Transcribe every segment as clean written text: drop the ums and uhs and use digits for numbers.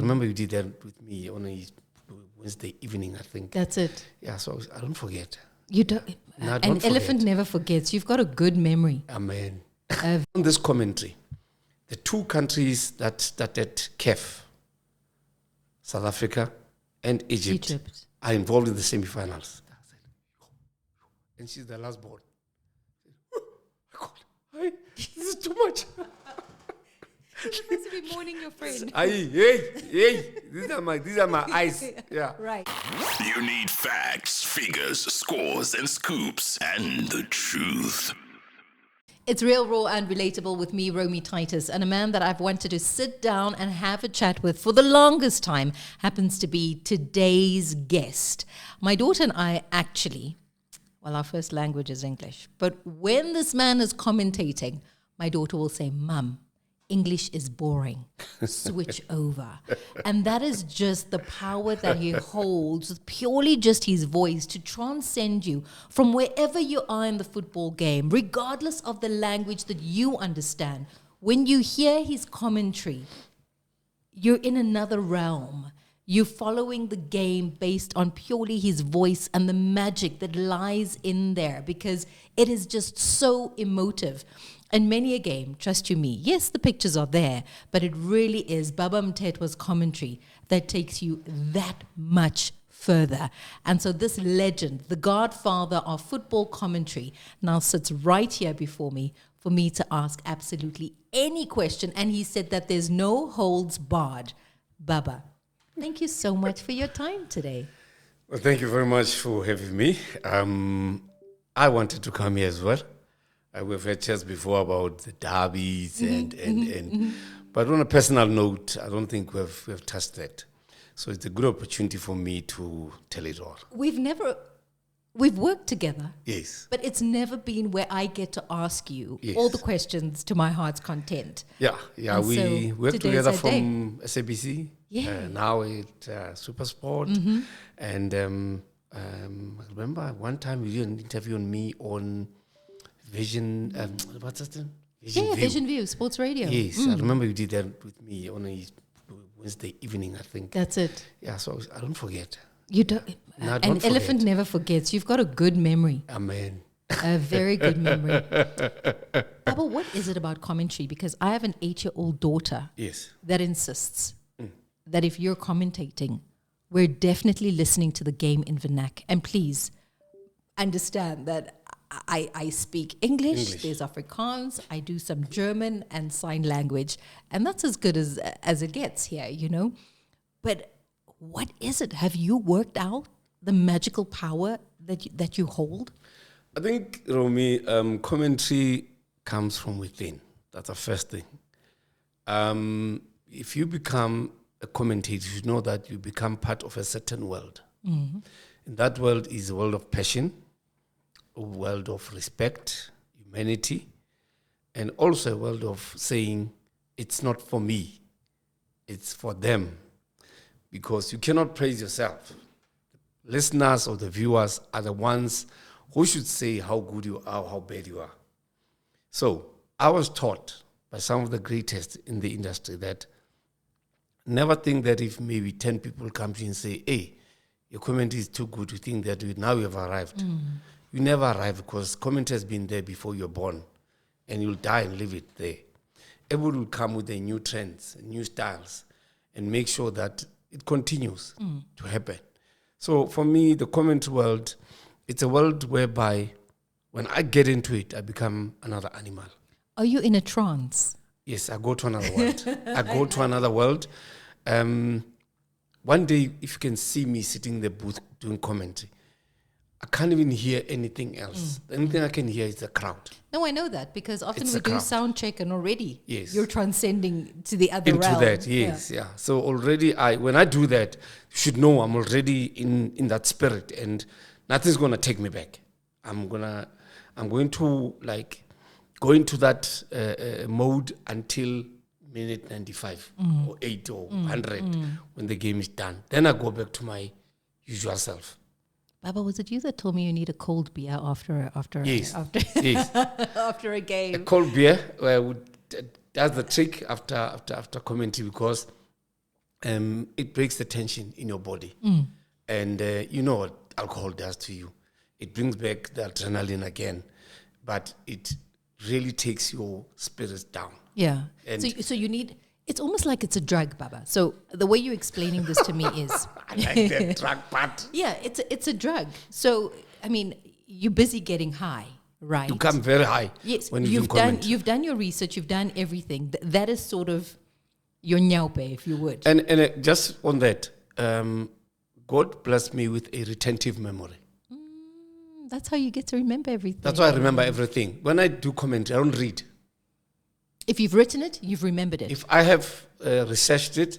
remember you did that with me on a Wednesday evening, I think. That's it. Yeah, so I don't forget. You don't. No, I An don't elephant forget. never forgets. You've got a good memory. Amen. On this commentary, the two countries that started CAF, South Africa and Egypt, are involved in the semi-finals. And she's the last born. Oh my God, this is too much. You're supposed to be mourning your friend. Hey, these are my eyes. Yeah. Right. You need facts, figures, scores, and scoops, and the truth. It's real, raw, and relatable with me, Romy Titus, and a man that I've wanted to sit down and have a chat with for the longest time happens to be today's guest. My daughter and I actually, well, our first language is English, but when this man is commentating, my daughter will say, "Mum, English is boring. Switch over." And that is just the power that he holds, with purely just his voice, to transcend you from wherever you are in the football game, regardless of the language that you understand. When you hear his commentary, you're in another realm. You're following the game based on purely his voice and the magic that lies in there, because it is just so emotive. And many a game, trust you me, yes, the pictures are there, but it really is Baba Mthethwa's commentary that takes you that much further. And so this legend, the godfather of football commentary, now sits right here before me for me to ask absolutely any question. And he said that there's no holds barred. Baba, thank you so much for your time today. Well, thank you very much for having me. I wanted to come here as well. We've had chats before about the derbies but on a personal note, I don't think we've touched that. So it's a good opportunity for me to tell it all. We've worked together. Yes. But it's never been where I get to ask you all the questions to my heart's content. Yeah. And We so worked together from SABC. Yeah. Now at Supersport. And I remember one time you did an interview on me on Vision, what's that thing? Vision View, Sports Radio. Yes, I remember you did that with me on a Wednesday evening, I think. That's it. Yeah, so I don't forget. You don't. No, I An don't elephant forget. never forgets. You've got a good memory. Amen. A very good memory. Baba, what is it about commentary? Because I have an 8-year-old daughter Yes. that insists that if you're commentating, we're definitely listening to the game in vernac. And please understand that I speak English, there's Afrikaans, I do some German and sign language, and that's as good as it gets here, you know. But what is it? Have you worked out the magical power that you hold? I think, Romy, commentary comes from within. That's the first thing. If you become a commentator, you know that you become part of a certain world. And that world is a world of passion, a world of respect, humanity, and also a world of saying, it's not for me, it's for them. Because you cannot praise yourself. Listeners or the viewers are the ones who should say how good you are, how bad you are. So I was taught by some of the greatest in the industry that never think that if maybe 10 people come to you and say, hey, your commentary is too good, you think that now you have arrived. You never arrive, because commentary has been there before you're born, and you'll die and leave it there. Everyone will come with their new trends, new styles, and make sure that it continues to happen. So for me, the commentary world, it's a world whereby when I get into it, I become another animal. Are you in a trance? Yes, I go to another world. One day, if you can see me sitting in the booth doing commentary, I can't even hear anything else. The only thing I can hear is the crowd. No, I know that, because often It's we a do crowd. sound check and already Yes. you're transcending to the other Into realm. that, yes, yeah. So already, when I do that, you should know I'm already in that spirit, and nothing's gonna take me back. I'm going to like go into that mode until minute 95 or 8 or 100 when the game is done. Then I go back to my usual self. Baba, was it you that told me you need a cold beer after Yes. Yes. after a A game? cold beer that's the trick after commentary, because it breaks the tension in your body. And you know what alcohol does to you. It brings back the adrenaline again, but it really takes your spirits down. Yeah. And So you need, it's almost like it's a drug, Baba. So the way you're explaining this to me is... I like that drug part. Yeah, it's a drug. So, I mean, you're busy getting high, right? You come very high. Yes, when you've done your research, you've done everything. That is sort of your nyaupe, if you would. And just on that, God blessed me with a retentive memory. That's how you get to remember everything. That's why I remember everything. When I do commentary, I don't read. If you've written it, you've remembered it. If I have researched it,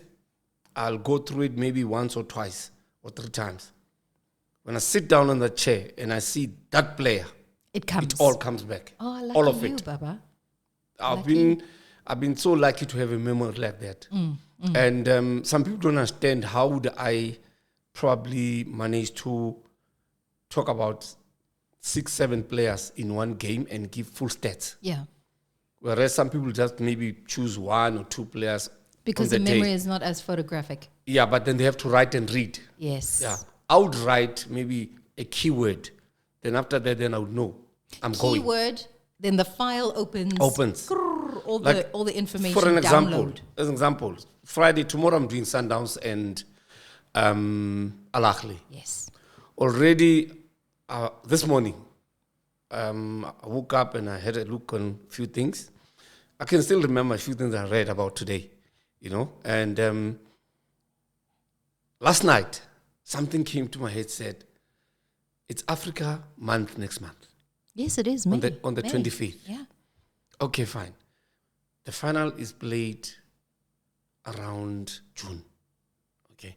I'll go through it maybe once or twice or 3 times. When I sit down on the chair and I see that player, it all comes back. Oh, I like all of you, it. Baba. I've been so lucky to have a memory like that. And some people don't understand how would I probably manage to talk about 6-7 players in one game and give full stats. Yeah. Whereas some people just maybe choose 1 or 2 players. Because the memory is not as photographic. Yeah, but then they have to write and read. Yes. Yeah. I would write maybe a keyword. Then after that, then I would know I'm going. Keyword, then the file opens. Opens. All the information. For an example, download. as an example, Friday, tomorrow I'm doing Sundowns and Al Ahly. Yes. Already this morning, I woke up and I had a look on a few things. I can still remember a few things I read about today, you know. And last night, something came to my head, said, it's Africa month next month. Yes, it is, May. On the May. 25th. Yeah. Okay, fine. The final is played around June. Okay.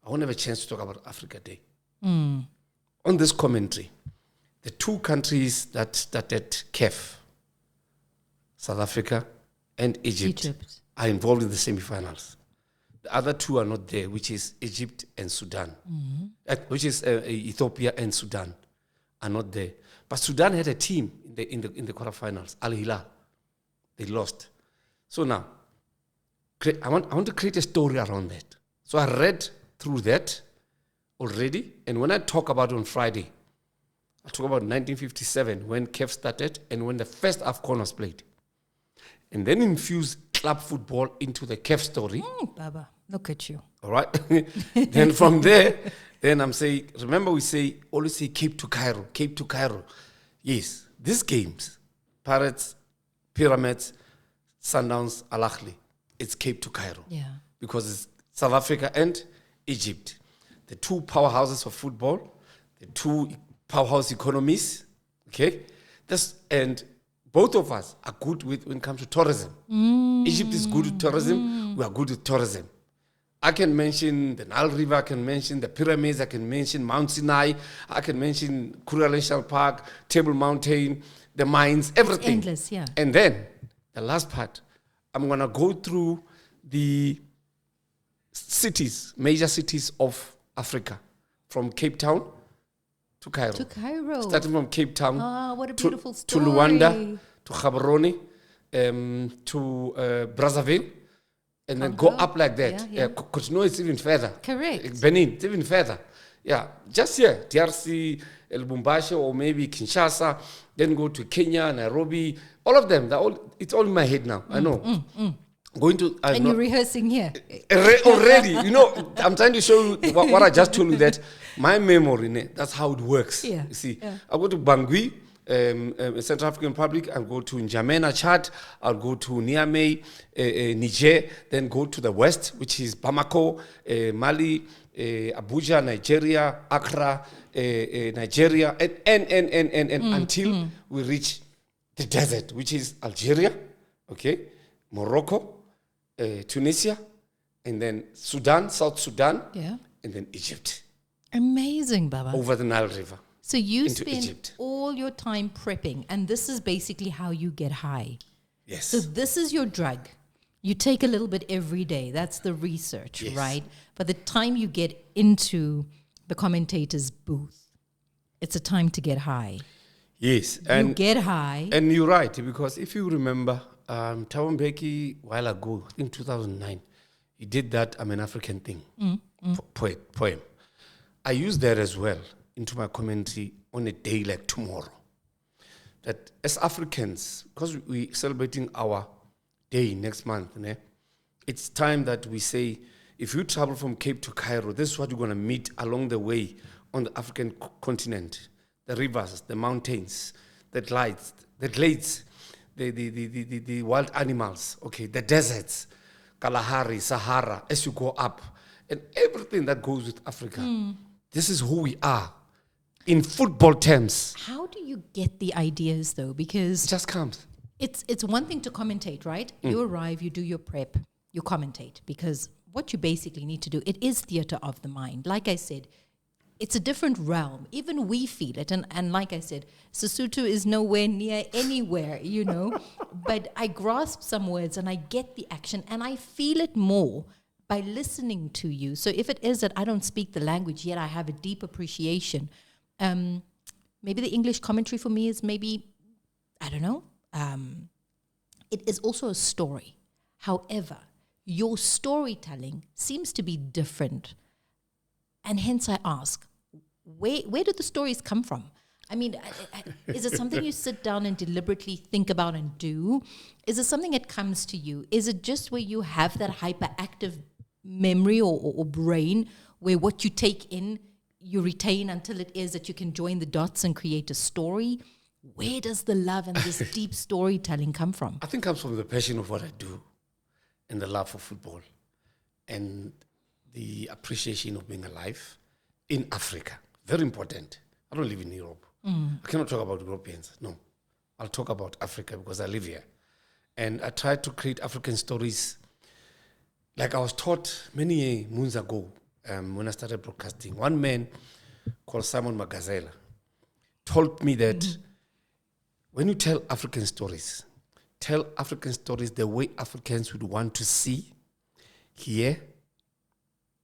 I won't have a chance to talk about Africa Day. On this commentary, the 2 countries that started CAF, South Africa and Egypt, are involved in the semifinals. The other 2 are not there, which is Egypt and Sudan, which is Ethiopia and Sudan are not there. But Sudan had a team in the quarterfinals, Al Hilal. They lost. So now, I want to create a story around that. So I read through that already, and when I talk about it on Friday, I talk about 1957 when CAF started and when the first AFCON was played, and then infuse club football into the CAF story. Baba, look at you. All right. Then from there, then I'm saying, remember we always say Cape to Cairo, Cape to Cairo. Yes, these games, Pirates, Pyramids, Sundowns, Al Ahly, it's Cape to Cairo. Yeah. Because it's South Africa and Egypt, the 2 powerhouses of football, the 2 powerhouse economies, okay? And both of us are good when it comes to tourism. Egypt is good with tourism, we are good with tourism. I can mention the Nile River, I can mention the pyramids, I can mention Mount Sinai, I can mention Kruger National Park, Table Mountain, the mines, everything. Endless, yeah. And then, the last part, I'm going to go through the cities, major cities of Africa, from Cape Town to Cairo. To Cairo. Starting from Cape Town What a beautiful story. to Luanda, to Gaborone, to Brazzaville, and then go up like that. Yeah. Continue, it's even further. Correct. Benin, it's even further. Yeah, just here, DRC, Lubumbashi, or maybe Kinshasa, then go to Kenya, Nairobi, all of them. It's all in my head now. I know. Going to and you're rehearsing here already. You know, I'm trying to show you what I just told you, that my memory, that's how it works. Yeah. You see, I'll go to Bangui, Central African Republic. I'll go to N'Djamena, Chad. I'll go to Niamey, Niger. Then go to the west, which is Bamako, Mali, Abuja, Nigeria, Accra, Nigeria, and until we reach the desert, which is Algeria, okay, Morocco, Tunisia, and then Sudan, South Sudan, and then Egypt. Amazing, Baba. Over the Nile River. So you into spend Egypt. all your time prepping, and this is basically how you get high. Yes. So this is your drug. You take a little bit every day. That's the research, right? But the time you get into the commentator's booth, it's a time to get high. Yes. You get high. And you're right, because if you remember, Thabo Mbeki, a while ago, in 2009, he did that I'm an African thing, poem. I use that as well into my commentary on a day like tomorrow. That as Africans, because we're celebrating our day next month, it's time that we say, if you travel from Cape to Cairo, this is what you're going to meet along the way on the African continent. The rivers, the mountains, the glades, the wild animals, okay, the deserts, Kalahari, Sahara, as you go up, and everything that goes with Africa. This is who we are in football terms. How do you get the ideas, though? Because It just comes. it's one thing to commentate, right? You arrive, you do your prep, you commentate, because what you basically need to do, it is theater of the mind. Like I said, it's a different realm. Even we feel it. And like I said, Sesotho is nowhere near anywhere, But I grasp some words and I get the action and I feel it more by listening to you. So if it is that I don't speak the language, yet I have a deep appreciation, maybe the English commentary for me is I don't know. It is also a story. However, your storytelling seems to be different. And hence I ask, where do the stories come from? I mean, is it something you sit down and deliberately think about and do? Is it something that comes to you? Is it just where you have that hyperactive memory or brain where what you take in, you retain until it is that you can join the dots and create a story? Where does the love and this deep storytelling come from? I think it comes from the passion of what I do and the love for football and the appreciation of being alive in Africa. Very important. I don't live in Europe. I cannot talk about Europeans. No. I'll talk about Africa because I live here. And I try to create African stories like I was taught many moons ago when I started broadcasting. One man called Simon Magazela told me that when you tell African stories the way Africans would want to see, hear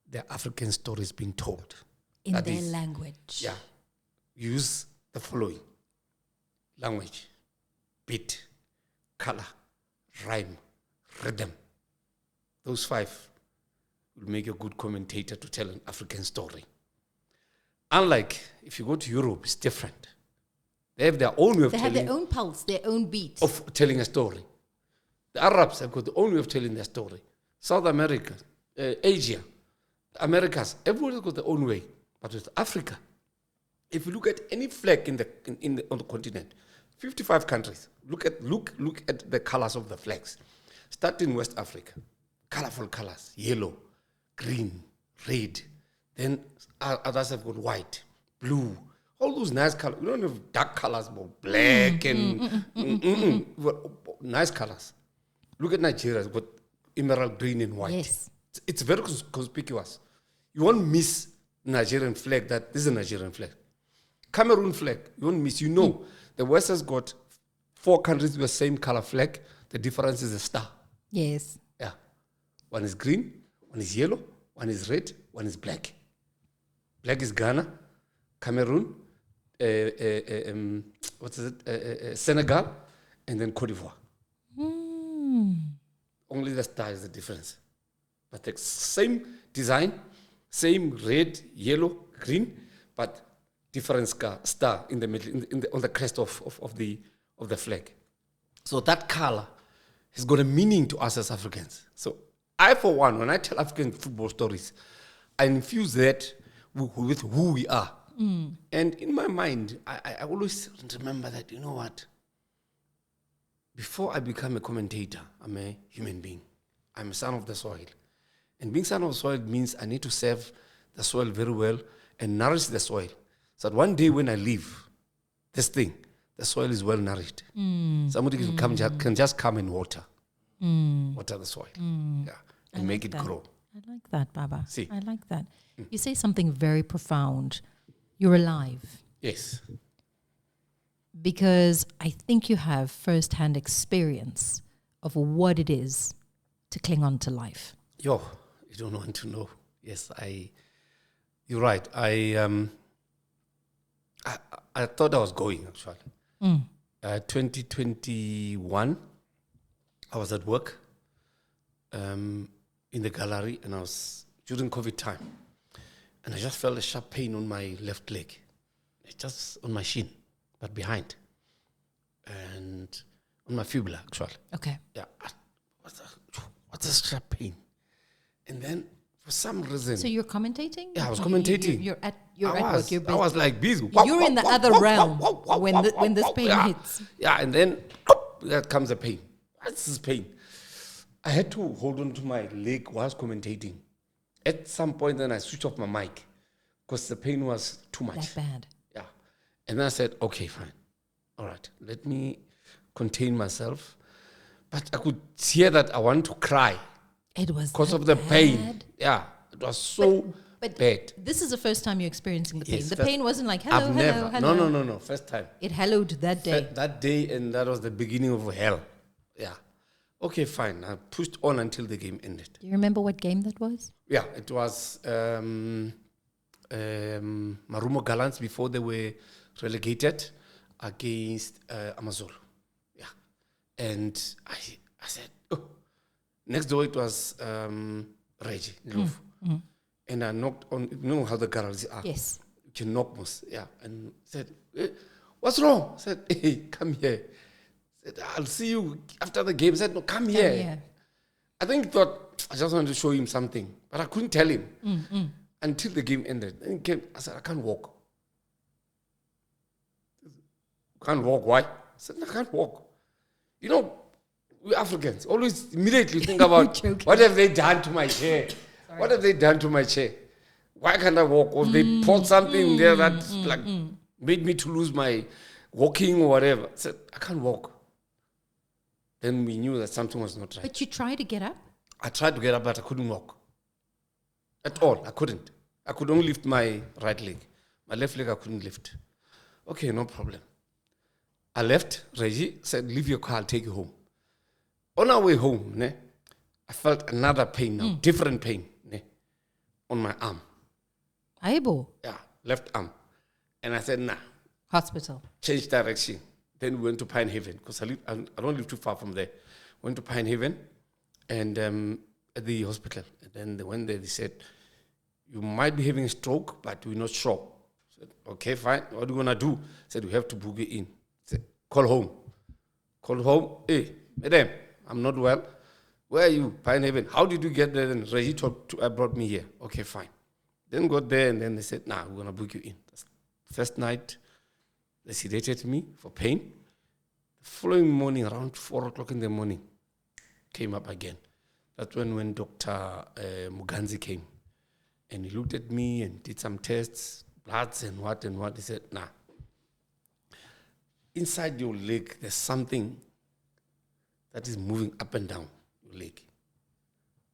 the African stories being told. In their language. Yeah. Use the following: language, beat, color, rhyme, rhythm. Those 5 will make a good commentator to tell an African story. Unlike if you go to Europe, it's different. They have their own way of telling. They have their own pulse, their own beat. Of telling a story. The Arabs have got their own way of telling their story. South America, Asia, Americas, everyone's got their own way. But with Africa, if you look at any flag on the continent, 55 countries, look at the colors of the flags. Start in West Africa, colorful colors, yellow, green, red. Then others have got white, blue, all those nice colors. We don't have dark colors, but black and nice colors. Look at Nigeria, it's got emerald green and white. Yes. It's very conspicuous. You won't miss Nigerian flag, that this is a Nigerian flag. Cameroon flag, you won't miss. The West has got 4 countries with the same color flag. The difference is a star. Yes. Yeah. One is green, one is yellow, one is red, one is black. Black is Ghana, Cameroon, Senegal, and then Cote d'Ivoire. Only the star is the difference. But the same design, same red, yellow, green, but different star in the middle, on the crest of the flag. So that color has got a meaning to us as Africans. So I, for one, when I tell African football stories, I infuse that with who we are. And in my mind, I always remember that, you know what? Before I become a commentator, I'm a human being. I'm a son of the soil. And being son of the soil means I need to serve the soil very well and nourish the soil. So that one day when I leave this thing, the soil is well nourished. Somebody can just come and water the soil. Yeah, and make it grow. I like that, Baba. See. I like that. You say something very profound. You're alive. Yes. Because I think you have first-hand experience of what it is to cling on to life. You don't want to know. Yes, you're right. I thought I was going, actually. 2021, I was at work. in the gallery, and I was during COVID time, and I just felt a sharp pain on my left leg. It's just on my shin, but behind, and on my fibula, actually. Okay. Yeah. What's a sharp pain? And then, for some reason... So you're commentating? Yeah, I was commentating. You're at work. You're busy. I was like busy. You're in the other realm when this pain hits. Yeah, and then there comes a pain. What's this pain? I had to hold on to my leg whilst commentating. At some point, then I switched off my mic because the pain was too much. That bad. Yeah. And then I said, okay, fine. All right, let me contain myself. But I could hear that I want to cry. It was because of the pain. Yeah, it was so bad. This is the first time you're experiencing the pain. Yes, the pain wasn't like, hello, I've hello, never. hello. No, first time. It hallowed that day. That day, and that was the beginning of hell. Yeah. Okay, fine. I pushed on until the game ended. Do you remember what game that was? Yeah, it was Marumo Gallants before they were relegated against Amazulu. Yeah. And I said, oh. Next door it was Reggie, and I knocked on, you know how the galleries are? Yes. You can knock most, yeah. And said, what's wrong? I said, hey, come here. Said, I'll see you after the game. I said, no, come here. I think he thought I just wanted to show him something, but I couldn't tell him until the game ended. Then he came, I said, I can't walk. Can't walk, why? I said, I can't walk. You know, we Africans always immediately think about what have they done to my chair? Sorry. What have they done to my chair? Why can't I walk? Or they poured something there that made me to lose my walking or whatever. I said, I can't walk. Then we knew that something was not right. But you tried to get up? I tried to get up, but I couldn't walk. At all, I couldn't. I could only lift my right leg. My left leg I couldn't lift. Okay, no problem. I left. Reggie said, leave your car, I'll take you home. On our way home, I felt another pain now, different pain on my arm. Aibo? Yeah, left arm. And I said, nah. Hospital. Change direction. Then we went to Pine Haven, because I don't live too far from there. Went to Pine Haven and at the hospital. And then they went there, they said, you might be having a stroke, but we're not sure. I said, okay, fine. What are you going to do? I said, we have to book you in. I said, call home. Called home. Hey, madam, I'm not well. Where are you? Pine Haven. How did you get there? And Reggie brought me here. Okay, fine. Then got there and then they said, nah, we're going to book you in. First night, they sedated me for pain. The following morning, around 4 o'clock in the morning, came up again. That's when Dr. Muganzi came. And he looked at me and did some tests, bloods and what. He said, nah. Inside your leg, there's something that is moving up and down your leg.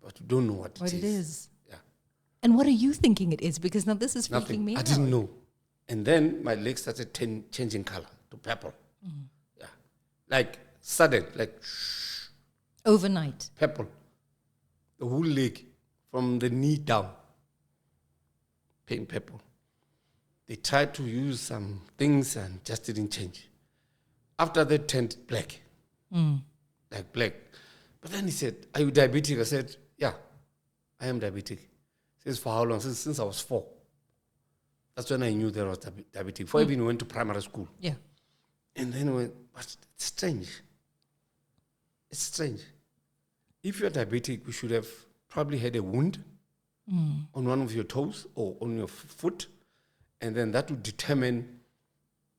But you don't know what it is. Yeah. And what are you thinking it is? Because now this is freaking me out. I didn't know. And then my leg started changing color to purple. Yeah. Like sudden, like overnight. Purple. The whole leg from the knee down. Pain purple. They tried to use some things and just didn't change. After that turned black. Like black. But then he said, are you diabetic? I said, yeah, I am diabetic. He says, for how long? Since I was 4. That's when I knew that I was diabetic. Before I even went to primary school. Yeah. And then but it's strange. It's strange. If you're diabetic, you should have probably had a wound on one of your toes or on your foot. And then that would determine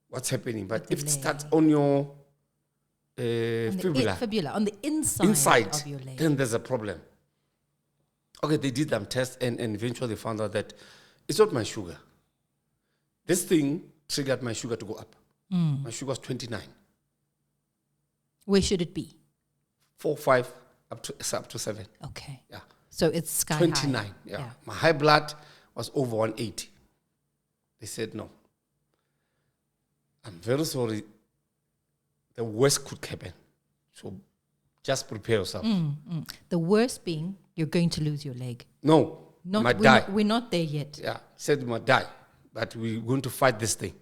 what's happening. But if it starts on your fibula, on the inside of your leg, then there's a problem. Okay, they did them tests and eventually they found out that it's not my sugar. This thing triggered my sugar to go up. My sugar was 29. Where should it be? 4, 5, up to 7. Okay. Yeah. So it's sky 29. high. Yeah. My high blood was over 180. They said no. I'm very sorry. The worst could happen. So just prepare yourself. The worst being you're going to lose your leg. No. Might die. We're not there yet. Yeah. Said you might die. But we're going to fight this thing.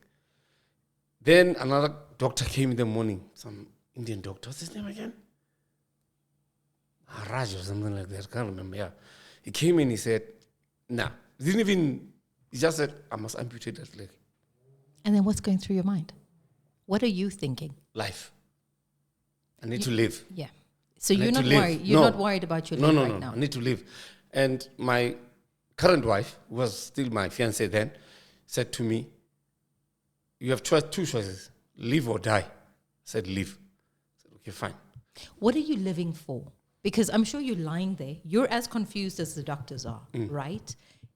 Then another doctor came in the morning, some Indian doctor. What's his name again? Raj or something like that. I can't remember. Yeah. He came in, he said, nah. He just said, I must amputate that leg. And then what's going through your mind? What are you thinking? Life. I need to live. Yeah. So I you're need not to live. worried. You're No. not worried about your leg right now. I need to live. And my current wife, who was still my fiancée then, said to me, you have two choices, live or die. I said, live. I said, okay, fine. What are you living for? Because I'm sure you're lying there. You're as confused as the doctors are, right?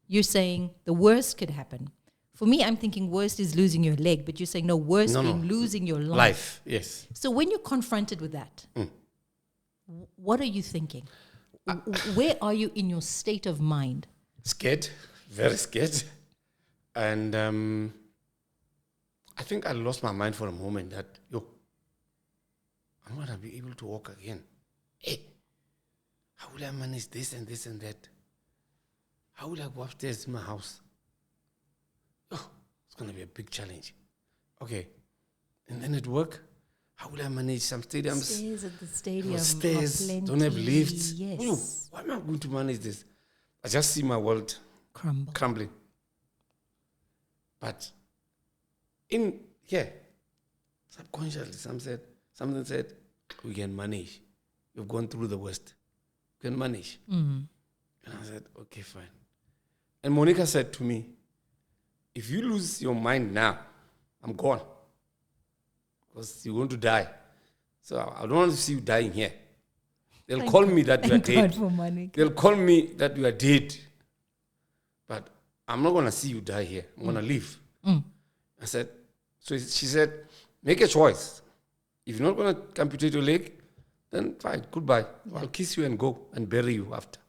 You're saying the worst could happen. For me, I'm thinking worst is losing your leg, but you're saying no, worst being losing your life. Life, yes. So when you're confronted with that, what are you thinking? Where are you in your state of mind? Scared, very scared. And I think I lost my mind for a moment that, I'm going to be able to walk again. Hey, how will I manage this and this and that? How will I go upstairs in my house? It's going to be a big challenge. Okay. And then at work, how will I manage some stadiums? Stairs at the stadium. Stairs, don't have lifts. Yes. Why am I going to manage this? I just see my world crumbling. But in here, subconsciously, something said, we can manage. You've gone through the worst. You can manage. And I said, okay, fine. And Monica said to me, if you lose your mind now, I'm gone. Because you're going to die. So I don't want to see you dying here. They'll call me that you are dead. They'll call me that you are dead. But I'm not going to see you die here. I'm going to leave. I said, so she said, make a choice. If you're not going to amputate your leg, then fine, goodbye. I'll kiss you and go and bury you after.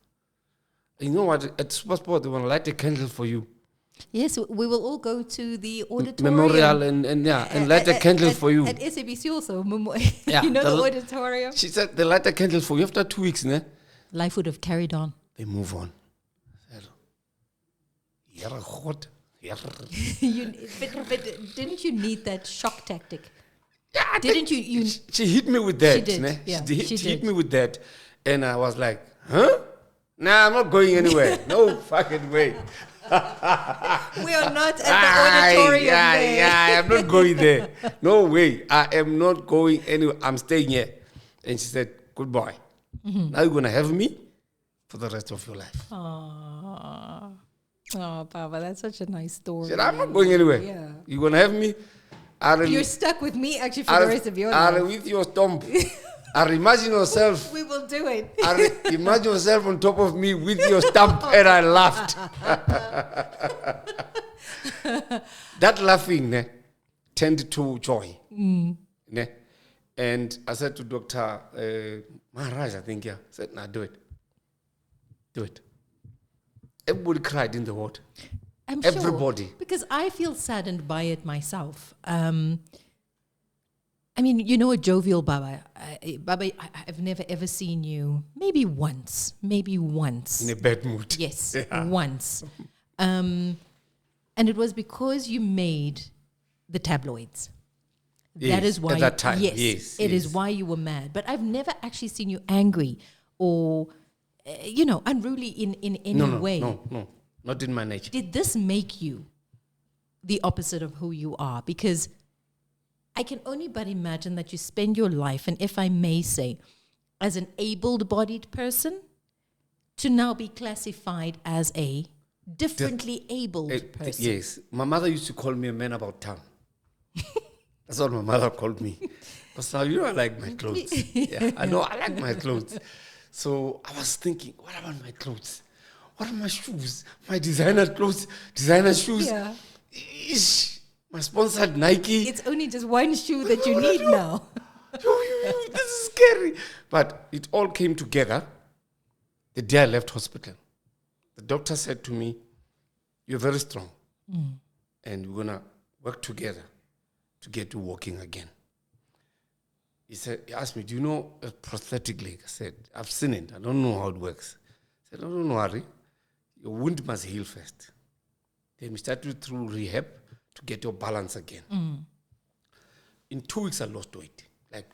And you know what? At Supersport, they want to light a candle for you. Yes, we will all go to the auditorium. Memorial and light a candle for you. At SABC also, Yeah, you know the auditorium? She said they light a candle for you after 2 weeks. Ne? Life would have carried on. They move on. But didn't you need that shock tactic? Yeah, didn't you? She hit me with that. She did. Ne? Yeah, she hit me with that. And I was like, huh? Nah, I'm not going anywhere. No fucking way. We are not at the auditorium. Yeah, I'm not going there. No way. I am not going anywhere. I'm staying here. And she said, goodbye. Now you're going to have me for the rest of your life. Oh, Papa, that's such a nice story. She said, I'm not going anywhere. Yeah. You're going to have me. You're stuck with me actually for the rest of your life. With your stomp. Imagine yourself. We will do it. Imagine yourself on top of me with your stump, and I laughed. That laughing turned to joy. Ne? And I said to Dr. Maharaj, I think, I said, nah, do it. Do it. Everybody cried in the ward. I'm Everybody. Sure, because I feel saddened by it myself. I mean, you know, a jovial Baba. Baba, I've never ever seen you. Maybe once. In a bad mood. Yes, once. And it was because you made the tabloids. Yes, that is why. At that time, yes. It is why you were mad. But I've never actually seen you angry or, unruly in any way. No. Not in my nature. Did this make you the opposite of who you are? Because I can only but imagine that you spend your life, and if I may say, as an able-bodied person, to now be classified as a differently abled person. Yes. My mother used to call me a man about town. That's what my mother called me. Because now, I like my clothes. Yeah, I know I like my clothes. So I was thinking, what about my clothes? What are my shoes? My designer clothes, designer shoes. Yeah. Ish, my sponsored Nike. It's only just one shoe that you need now. This is scary. But it all came together the day I left hospital. The doctor said to me, you're very strong. And we're going to work together to get you walking again. He asked me, do you know a prosthetic leg? I said, I've seen it. I don't know how it works. I said, don't worry. Your wound must heal first. Then we start you through rehab to get your balance again. In 2 weeks, I lost weight. Like,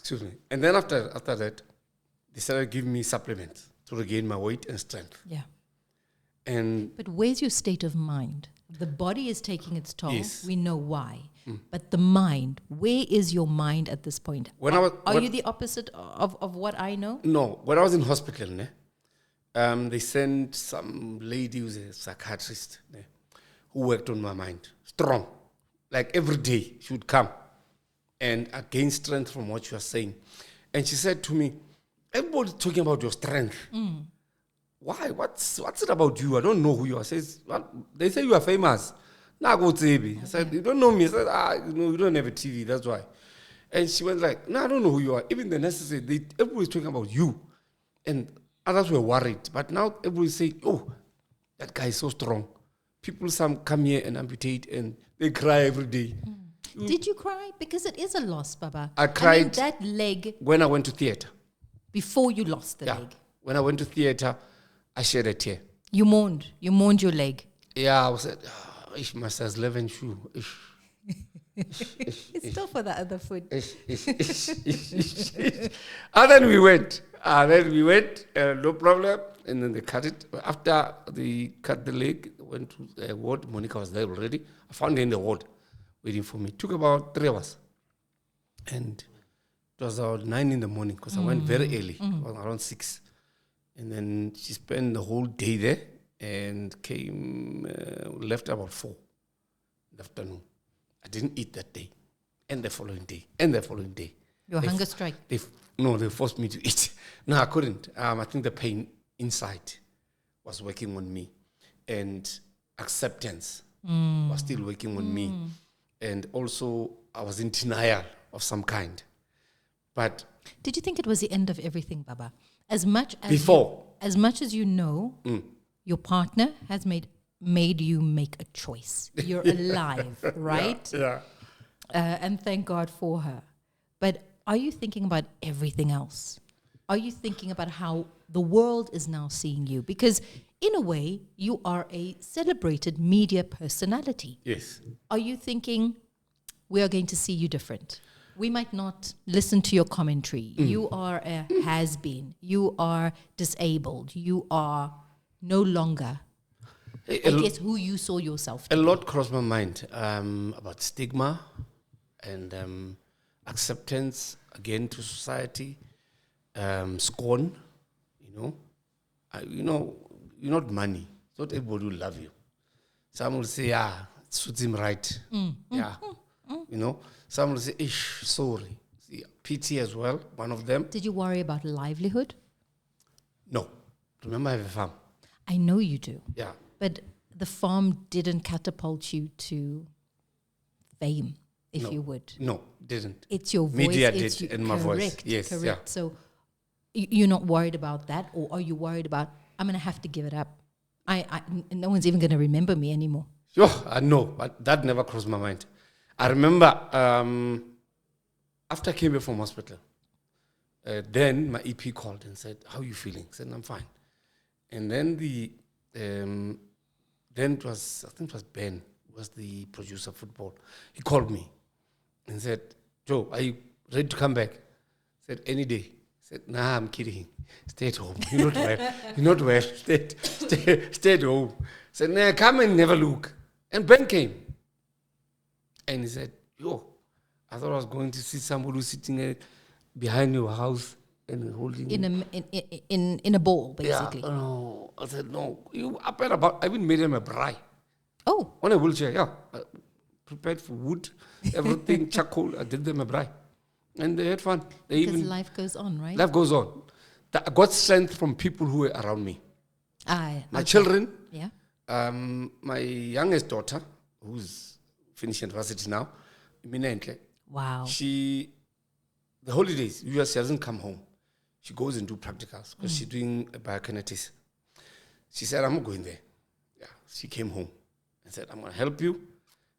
Excuse me. And then after that, they started giving me supplements to regain my weight and strength. Yeah. And But where's your state of mind? The body is taking its toll. Yes. We know why. But the mind, where is your mind at this point? Are you the opposite of what I know? No, when I was in hospital, they sent some lady who's a psychiatrist who worked on my mind. Strong. Like every day she would come and I gained strength from what you are saying. And she said to me, everybody's talking about your strength. Why? What's it about you? I don't know who you are. Says, well, they say you are famous. Nah, go TV. I said, you don't know me. I said, you don't have a TV, that's why. And she went like, no, I don't know who you are. Even the nurses said, everybody's talking about you. And others were worried. But now everybody's saying, oh, that guy is so strong. People, some come here and amputate and they cry every day. Did you cry? Because it is a loss, Baba. I cried that leg when I went to theater. before you lost the leg. When I went to theater, I shed a tear. You mourned. You mourned your leg. Yeah, I was like, ich must have 11 shoe. It's still for the other foot. And then we went. No problem. And then they cut it. After they cut the leg, went to the ward. Monica was there already. I found her in the ward waiting for me. It took about 3 hours. And it was about 9 in the morning because I went very early, around 6. And then she spent the whole day there and left about 4 in the afternoon. I didn't eat that day, and the following day, and the following day. Your hunger strike. They forced me to eat. No, I couldn't. I think the pain inside was working on me, and acceptance was still working on me. And also, I was in denial of some kind. But did you think it was the end of everything, Baba? As much as you know, your partner has made you make a choice. You're alive, right? Yeah. And thank God for her. But are you thinking about everything else? Are you thinking about how the world is now seeing you? Because in a way, you are a celebrated media personality. Yes. Are you thinking we are going to see you different? We might not listen to your commentary. You are a has-been. You are disabled. You are no longer, I guess, who you saw yourself to A be. lot crossed my mind about stigma and acceptance again to society, scorn. You're not money. It's not everybody will love you. Some will say, it suits him right. Some will say, sorry. See, pity as well, one of them. Did you worry about livelihood? No. Remember, I have a farm. I know you do. Yeah. But the farm didn't catapult you to fame, if you would. No, didn't. It's your voice. Media it's did, you, and my voice. Yes, correct. yeah. So you're not worried about that, or are you worried about, I'm going to have to give it up? No one's even going to remember me anymore. Sure, I know, but that never crossed my mind. I remember after I came back from hospital, then my EP called and said, how are you feeling? I said, I'm fine. And then then it was Ben, who was the producer of football. He called me and said, Joe, are you ready to come back? I said, any day. I said, nah, I'm kidding. Stay at home. You're not well. You're not well. Stay at home. I said, nah, come and never look. And Ben came. And he said, I thought I was going to see somebody who's sitting behind your house and holding in a ball, basically. Yeah, no. I said, no. You up and about. I even made him a braai. Oh. On a wheelchair, yeah. Prepared for wood, everything, charcoal. I did them a braai. And they had fun. Because life goes on, right? Life goes on. I got strength from people who were around me. My children. Yeah. My youngest daughter, who's finishing university now, imminently. Wow. The holidays, she doesn't come home. She goes and do practicals because she's doing a biokinetics. She said, I'm not going there. Yeah. She came home and said, I'm going to help you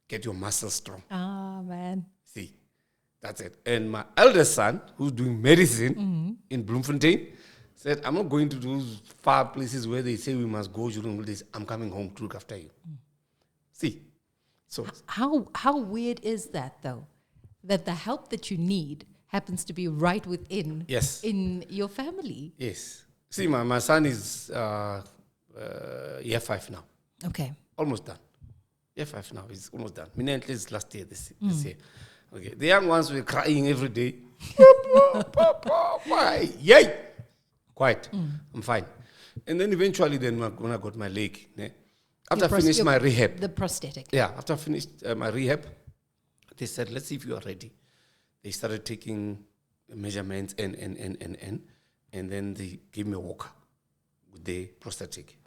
get your muscles strong. Ah, man. See, that's it. And my eldest son, who's doing medicine in Bloemfontein, said, I'm not going to those far places where they say we must go during holidays. I'm coming home to look after you. See, so how weird is that, though? That the help that you need happens to be right within Yes. in your family. Yes. See, my son is year 5 now. Okay. Almost done. Year 5 now. He's almost done. At least last year, this year. Okay. The young ones were crying every day. Papa, why? Yay! Quiet. I'm fine. And then eventually, when I got my leg, after I finished my rehab. The prosthetic. Yeah, after I finished my rehab, they said, let's see if you are ready. They started taking measurements and then they gave me a walker with the prosthetic.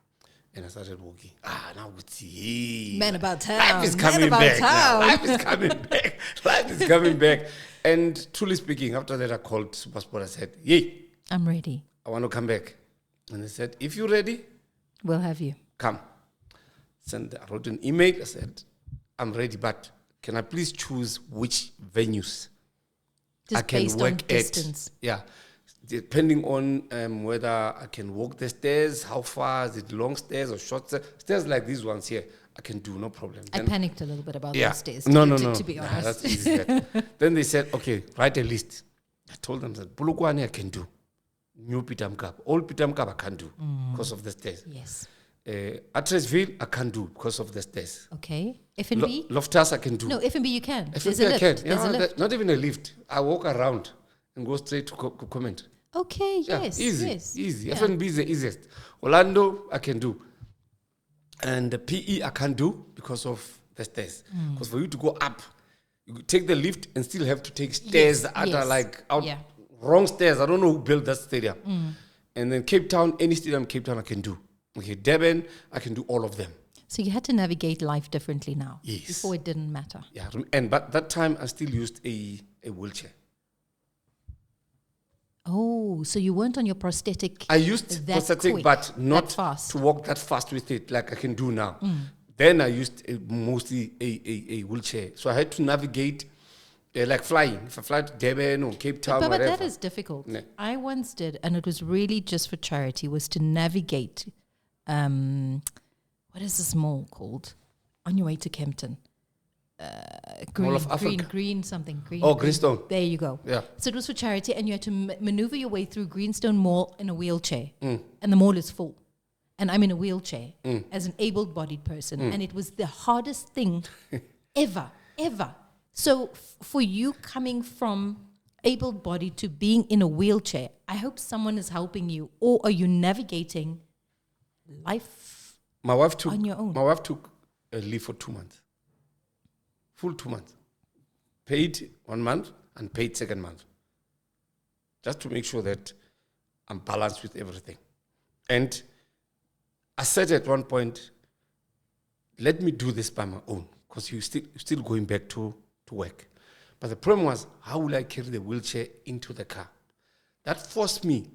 And I started walking. Now we see. Man about town. Life is coming back. Now. Life is coming back. Life is coming back. And truly speaking, after that, I called Supersport. I said, yay. I'm ready. I want to come back. And they said, if you're ready, we'll have you. Come. I wrote an email. I said, I'm ready, but can I please choose which venues Just I can based work on distance. at? Yeah. Depending on whether I can walk the stairs, how far, is it long stairs or short stairs? Stairs like these ones here, I can do, no problem. I panicked a little bit about those stairs. To be honest. That's easy. Then they said, okay, write a list. I told them that Bulukwane I can do. New Pitam Cup. Old Pitam Cup I can't do because of the stairs. Yes. Atresville I can't do because of the stairs. Okay. F&B? Loftus I can do. No, F&B you can. F&B I can. Yeah, not even a lift. I walk around and go straight to comment. Okay, Yeah, yes. Easy. Yeah. F&B is the easiest. Orlando I can do. And the PE I can't do because of the stairs. Because for you to go up, you take the lift and still have to take stairs that are like out. Yeah. Wrong stairs. I don't know who built that stadium. And then Cape Town, any stadium in Cape Town I can do. Okay, Durban, I can do all of them. So you had to navigate life differently now. Yes. Before it didn't matter. Yeah, but that time I still used a wheelchair. Oh, so you weren't on your prosthetic. I used that prosthetic, quick, but not that fast. to walk that fast with it like I can do now. Then I used mostly a wheelchair. So I had to navigate like flying. If I fly to Durban or Cape Town, But whatever. that is difficult. Yeah. I once did, and it was really just for charity, was to navigate, what is this mall called? On your way to Kempton. Mall of Africa. Green something. Greenstone. There you go. Yeah. So it was for charity, and you had to maneuver your way through Greenstone Mall in a wheelchair. And the mall is full. And I'm in a wheelchair as an able-bodied person. And it was the hardest thing ever. So for you coming from able-bodied to being in a wheelchair, I hope someone is helping you, or are you navigating life on your own? My wife took a leave for 2 months. Full 2 months. Paid 1 month and paid second month. Just to make sure that I'm balanced with everything. And I said at one point, let me do this by my own, because you're still going back to work. But the problem was, how will I carry the wheelchair into the car? That forced me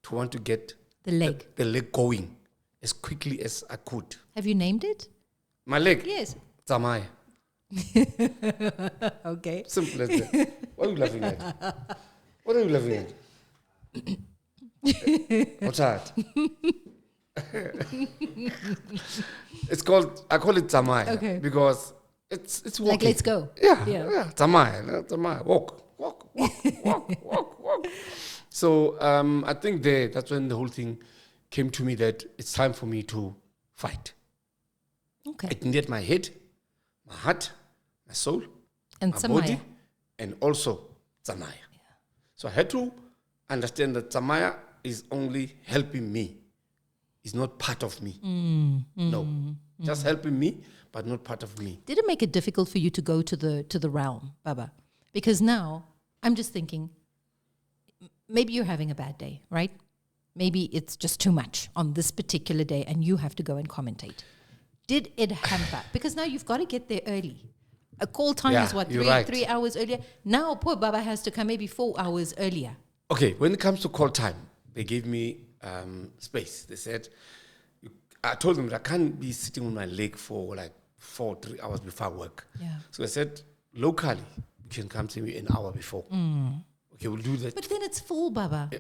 to want to get The leg. the leg going as quickly as I could. Have you named it? My leg? Yes. Zamaya. Okay. Simple as that. What are you laughing at? What are you laughing at? What's that? I call it Zamaya. Okay. Because it's walking. Like, let's go. Yeah. Zamaya. Walk. So I think that's when the whole thing came to me that it's time for me to fight. Okay. It needed my head, my heart, my soul, And my Samaya. body, and also Zamaya. So I had to understand that Zamaya is only helping me. It's not part of me. No. Just helping me, but not part of me. Did it make it difficult for you to go to the realm, Baba? Because now I'm just thinking, maybe you're having a bad day, right? Maybe it's just too much on this particular day and you have to go and commentate. Did it hamper? Because now you've got to get there early. A call time is what, you're right. 3 hours earlier? Now poor Baba has to come maybe 4 hours earlier. Okay, when it comes to call time, they gave me space. They said, I told them that I can't be sitting on my leg for like 3 hours before work. Yeah. So I said, locally, you can come to me an hour before. Okay, we'll do that. But then it's full, Baba.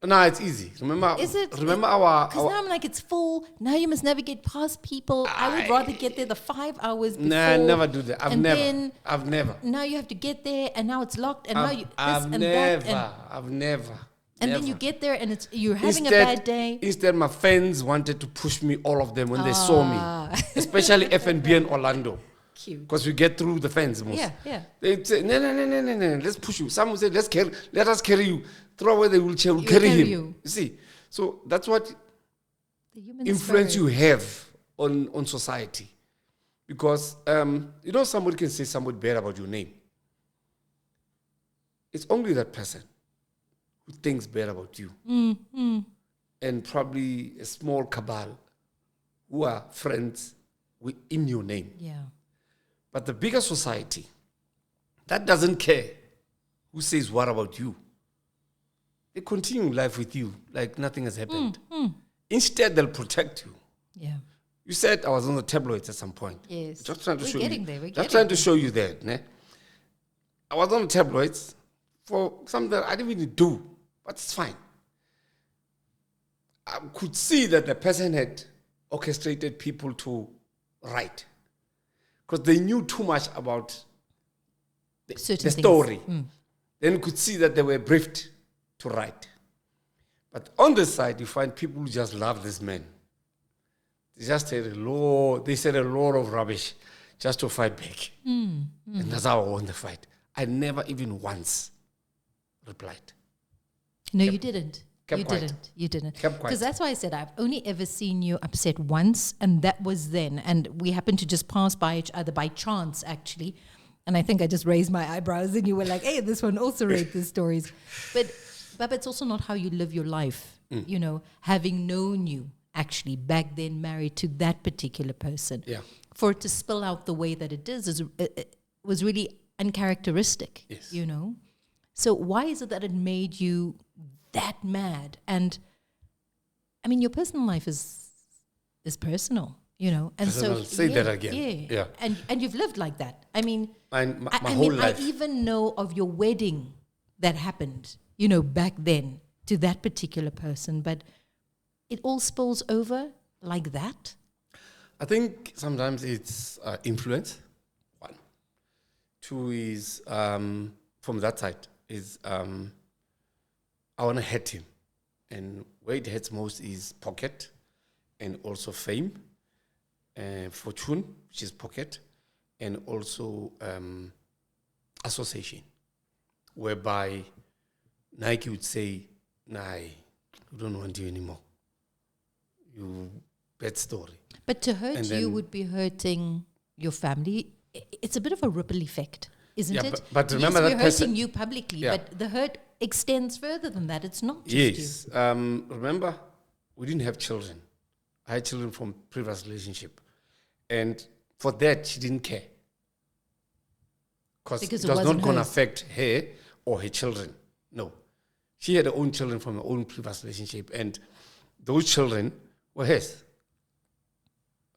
No, it's easy. Remember, Is it? Remember Because now I'm like, it's full. Now you must navigate past people. I would rather get there the 5 hours before. Nah, never do that. I've Then never. now you have to get there, and now it's locked, and now you I've never. And then you get there, and you're having a bad day. Instead, my friends wanted to push me, all of them, when they saw me, especially F&B and Orlando. Cute. Because we get through the fence most. Yeah. They'd say, no, let's push you. Some would say, let us carry you. Throw away the wheelchair, we'll carry him. You see, so that's what the human influence spirit. you have on society. Because, somebody can say something bad about your name. It's only that person who thinks bad about you. And probably a small cabal who are friends in your name. Yeah. But the bigger society, that doesn't care who says what about you. They continue life with you like nothing has happened. Instead, they'll protect you. Yeah. You said I was on the tabloids at some point. Yes. Just trying to show getting you. there. Just trying to show you that. Ne? I was on the tabloids for something that I didn't even do, but it's fine. I could see that the person had orchestrated people to write because they knew too much about the story. Then you could see that they were briefed to write. But on the side, you find people who just love this man. They just said a lot of rubbish just to fight back. And that's how I won the fight. I never even once replied. No, you didn't. Kept quiet. You didn't. Kept quiet. Because that's why I said I've only ever seen you upset once, and that was then. And we happened to just pass by each other by chance, actually. And I think I just raised my eyebrows, and you were like, hey, this one also read the stories. But it's also not how you live your life, having known you actually back then married to that particular person. Yeah. For it to spill out the way that it was really uncharacteristic, Yes. So why is it that it made you that mad? And I mean, your personal life is personal, And Personal, so say that again. Yeah. And you've lived like that. I mean, my whole life. I even know of your wedding that happened, back then to that particular person, but it all spills over like that. I think sometimes it's influence. One. Two is, from that side, is I want to hurt him. And where it hurts most is pocket and also fame, fortune, which is pocket, and also association, whereby Nike would say, nah, we don't want you anymore. You bad story. But to hurt you would be hurting your family. It's a bit of a ripple effect, isn't it? But remember yes, that we're person, hurting you publicly, but the hurt extends further than that. It's not just yes. you. Remember, we didn't have children. I had children from previous relationship. And for that, she didn't care. Because it was not going to affect her or her children. No. She had her own children from her own previous relationship. And those children were hers.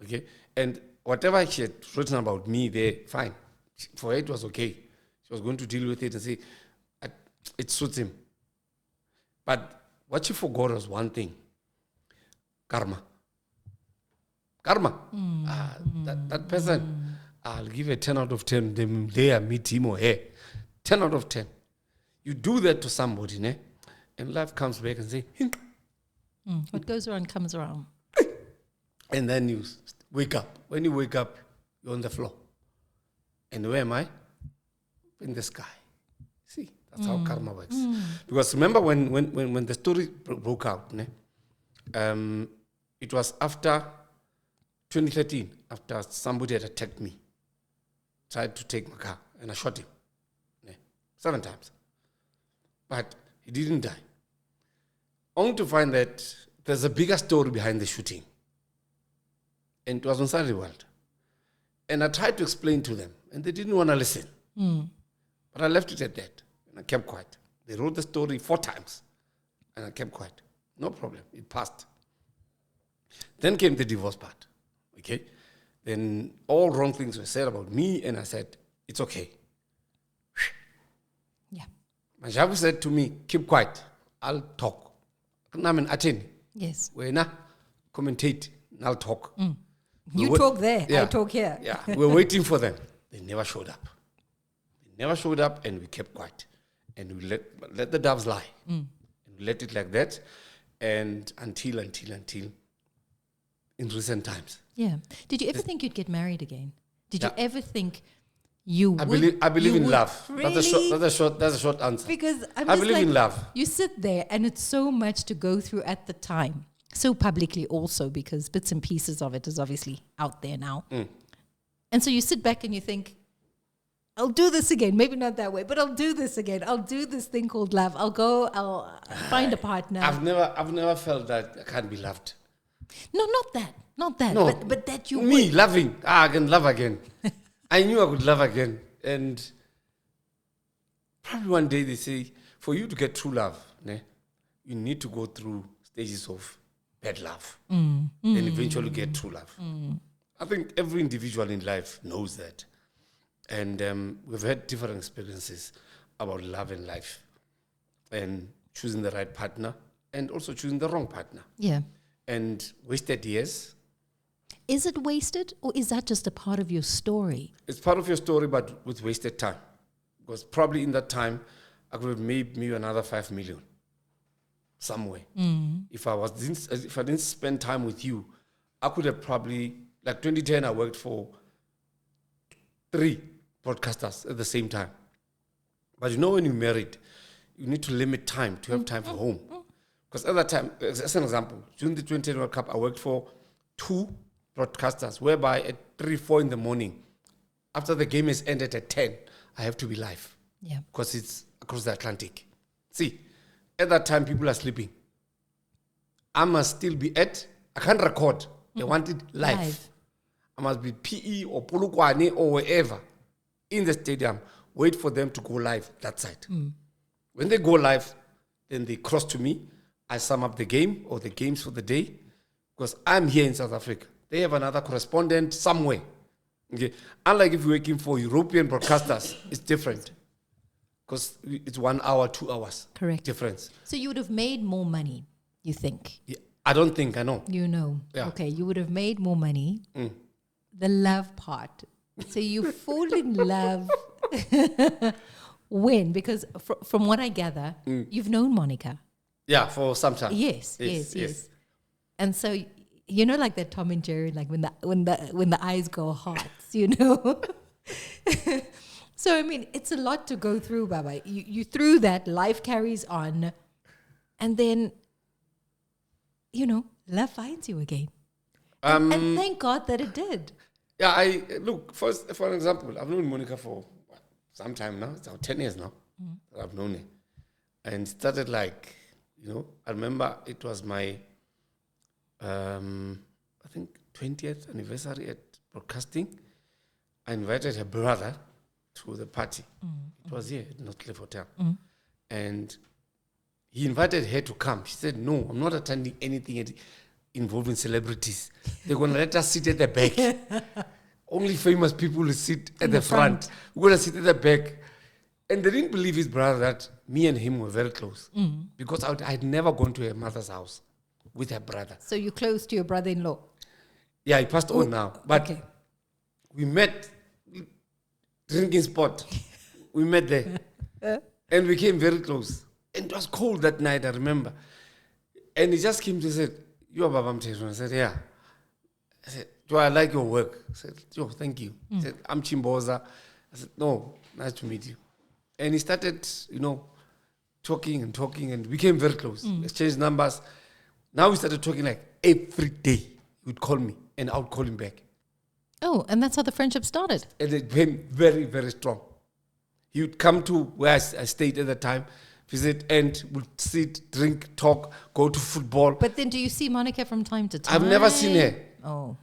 Okay? And whatever she had written about me there, fine. For her, it was okay. She was going to deal with it and say, it suits him. But what she forgot was one thing. Karma. That person, I'll give a 10 out of 10. Them there, meet him or her. 10 out of 10. You do that to somebody, ne? And life comes back and say, What goes around comes around. And then you wake up. When you wake up, you're on the floor. And where am I? In the sky. See, that's how karma works. Because remember when the story broke out, ne? It was after 2013, after somebody had attacked me, tried to take my car, and I shot him 7 times. But he didn't die. Only to find that there's a bigger story behind the shooting. And it was on Saturday World. And I tried to explain to them, and they didn't want to listen. But I left it at that, and I kept quiet. They wrote the story 4 times, and I kept quiet. No problem, it passed. Then came the divorce part, okay? Then all wrong things were said about me, and I said, it's okay. Yeah. Majabu said to me, keep quiet, I'll talk. I'm an attorney. Yes. When I commentate, and I'll talk. You talk there, I talk here. Yeah, we're waiting for them. They never showed up. And we kept quiet. And we let the doves lie. And we let it like that. And until in recent times. Yeah. Did you ever think you'd get married again? Did you Yeah. ever think you would? I believe you in would love. Really? That's a short answer. Because I believe in love. You sit there and it's so much to go through at the time. So publicly also, because bits and pieces of it is obviously out there now. And so you sit back and you think, I'll do this again. Maybe not that way, but I'll do this again. I'll do this thing called love. I'll find a partner. I've never felt that I can't be loved. No, not that. No, But that you me would. loving. I can love again. I knew I could love again. And probably one day they say, for you to get true love, you need to go through stages of bad love. Then eventually get true love. I think every individual in life knows that. And we've had different experiences about love and life. And choosing the right partner and also choosing the wrong partner. Yeah. And wasted years. Is it wasted or is that just a part of your story? It's part of your story, but with wasted time. Because probably in that time, I could have made maybe another 5 million somewhere. If I didn't spend time with you, I could have probably, like 2010, I worked for 3 broadcasters at the same time. But you know, when you're married, you need to limit time to have time for home. Because at that time, as an example, during the 2010 World Cup, I worked for 2 broadcasters, whereby at 3, 4 in the morning, after the game is ended at 10, I have to be live. Yeah. Because it's across the Atlantic. See, at that time, people are sleeping. I must still be I can't record. They want it live. I must be PE or Polokwane or wherever in the stadium, wait for them to go live that side. When they go live, then they cross to me. I sum up the game or the games for the day because I'm here in South Africa. They have another correspondent somewhere. Okay. Unlike if you're working for European broadcasters, it's different because it's 1 hour, 2 hours. Correct. Difference. So you would have made more money, you think? Yeah, I don't think, I know. You know. Yeah. Okay, you would have made more money. The love part. So you fall in love when? Because from what I gather, you've known Monica. Yeah, for some time. Yes. And so, you know, like that Tom and Jerry, like when the eyes go hearts, you know. So I mean, it's a lot to go through, Baba. You through that, life carries on, and then, you know, love finds you again. And thank God that it did. Yeah, look, for an example, I've known Monica for some time now. It's about 10 years now that I've known her. And started like, you know, I remember it was my, I think, 20th anniversary at broadcasting. I invited her brother to the party. It was here at Northcliffe Hotel. And he invited her to come. She said, no, I'm not attending anything involving celebrities. They're going to let us sit at the back. Only famous people will sit at the front. We're going to sit at the back. And they didn't believe his brother that me and him were very close. Because I'd never gone to her mother's house with her brother. So you're close to your brother-in-law? Yeah, he passed on now. But we met, drinking spot. We met there. And we came very close. And it was cold that night, I remember. And he just came to say, you are Baba Mthethwa. I said, yeah. I said, do I like your work? I said, yo, thank you. He said, I'm Chimboza. I said, no, nice to meet you. And he started, you know, talking and became very close. Exchanged numbers. Now we started talking like every day. He would call me and I would call him back. Oh, and that's how the friendship started. And it became very, very strong. He would come to where I stayed at the time, visit, and would sit, drink, talk, go to football. But then do you see Monica from time to time? I've never seen her. Oh.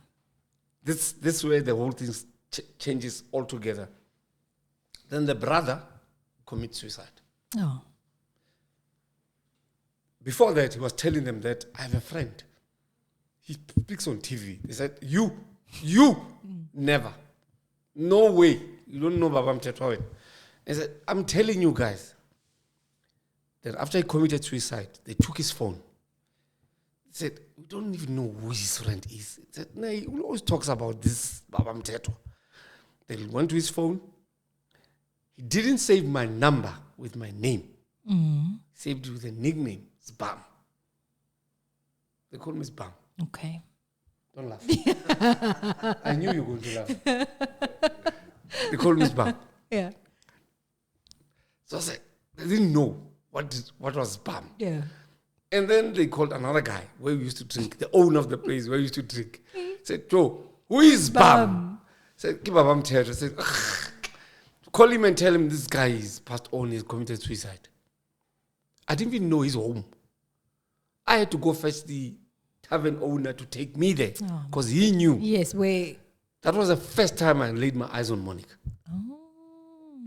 This way the whole thing changes altogether. Then the brother commits suicide. Oh. Before that, he was telling them that I have a friend. He speaks on TV. He said, you, never. No way. You don't know Baba Mthethwa. He said, I'm telling you guys that after he committed suicide, they took his phone said, we don't even know who his friend is. He said, no, he always talks about this Baba Mthethwa. They went to his phone. He didn't save my number with my name. He saved it with a nickname, Spam. They call me Spam. Okay. Don't laugh. I knew you were going to laugh. They call me Spam. Yeah. So I said, they didn't know what was Spam. Yeah. And then they called another guy where we used to drink, the owner of the place where we used to drink. Said, Joe, who is Spam? Said, Give Baba Mthethwa. Said, call him and tell him this guy is passed on, he's committed suicide. I didn't even know his home. I had to go fetch the tavern owner to take me there because he knew. Yes, where? That was the first time I laid my eyes on Monica. Oh.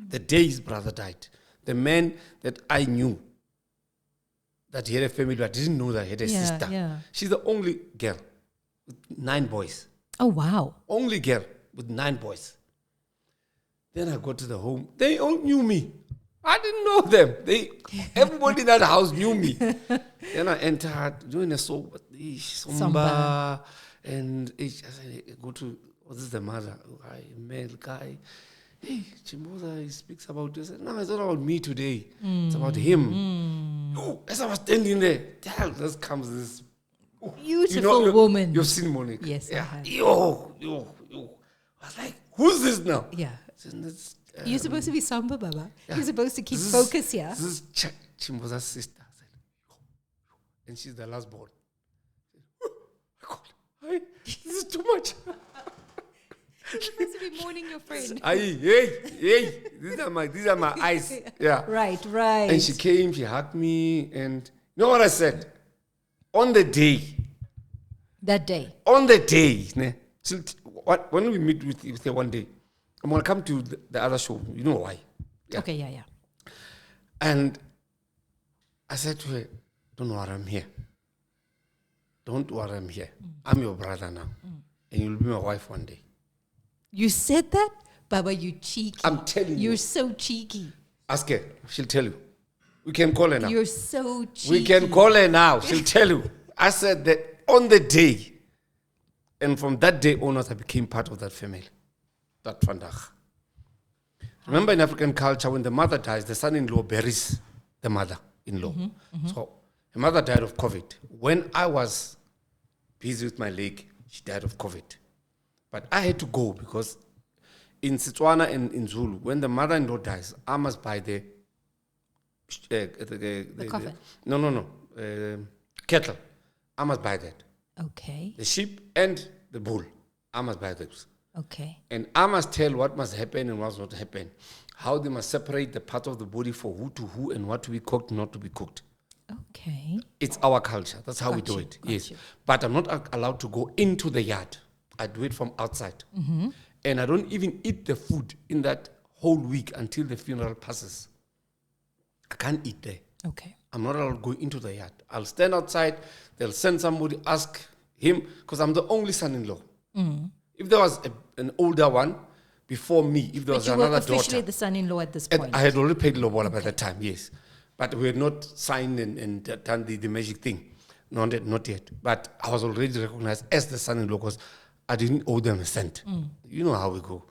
The day his brother died. The man that I knew that he had a family, but I didn't know that he had a sister. Yeah. She's the only girl with 9 boys. Oh, wow. Only girl with 9 boys. Then I got to the home. They all knew me. I didn't know them. Everybody in that house knew me. Then I entered, doing a somba. And I said, go to, what is the mother? Male guy. Hey, Chimboza, he speaks about this. No, it's not about me today. It's about him. Oh, as I was standing there, just comes this beautiful woman. You've seen Monica. Yes, I have. Yo. I was like, who's this now? Yeah. You're supposed to be Samba, Baba. Yeah. You're supposed to keep focus here. This is Chimboza's sister. I said, and she's the last born. I called her. This is too much. You're supposed to be mourning your friend. Hey. These are my eyes. Yeah. Right. And she came, she hugged me, and you know what I said? On the day. That day. On the day. When we meet with her one day, I'm going to come to the other show. You know why? Yeah. Okay, yeah. And I said to her, don't worry, I'm here. Don't worry, I'm here. I'm your brother now. And you'll be my wife one day. You said that? Baba, you cheeky. I'm telling you. You're so cheeky. Ask her. She'll tell you. We can call her now. You're so cheeky. We can call her now. She'll tell you. I said that on the day. And from that day onwards, I became part of that family. That Vandach. Remember in African culture, when the mother dies, the son-in-law buries the mother-in-law. So her mother died of COVID. When I was busy with my leg, she died of COVID. But I had to go because in Setswana and in Zulu, when the mother-in-law dies, I must buy the coffin? No. Cattle. I must buy that. Okay. The sheep and the bull. I must buy those. Okay. And I must tell what must happen and what must not happen. How they must separate the part of the body for who to who and what to be cooked, not to be cooked. Okay. It's our culture. That's how we do it. Yes. But I'm not allowed to go into the yard. I do it from outside. And I don't even eat the food in that whole week until the funeral passes. I can't eat there. Okay. I'm not allowed to go into the yard. I'll stand outside. They'll send somebody, ask him, because I'm the only son-in-law. If there was an older one before me, if there was another daughter. You were officially the son-in-law at this point. I had already paid lobola by that time, yes. But we had not signed and done the magic thing. Not yet. But I was already recognized as the son-in-law because I didn't owe them a cent. You know how we go.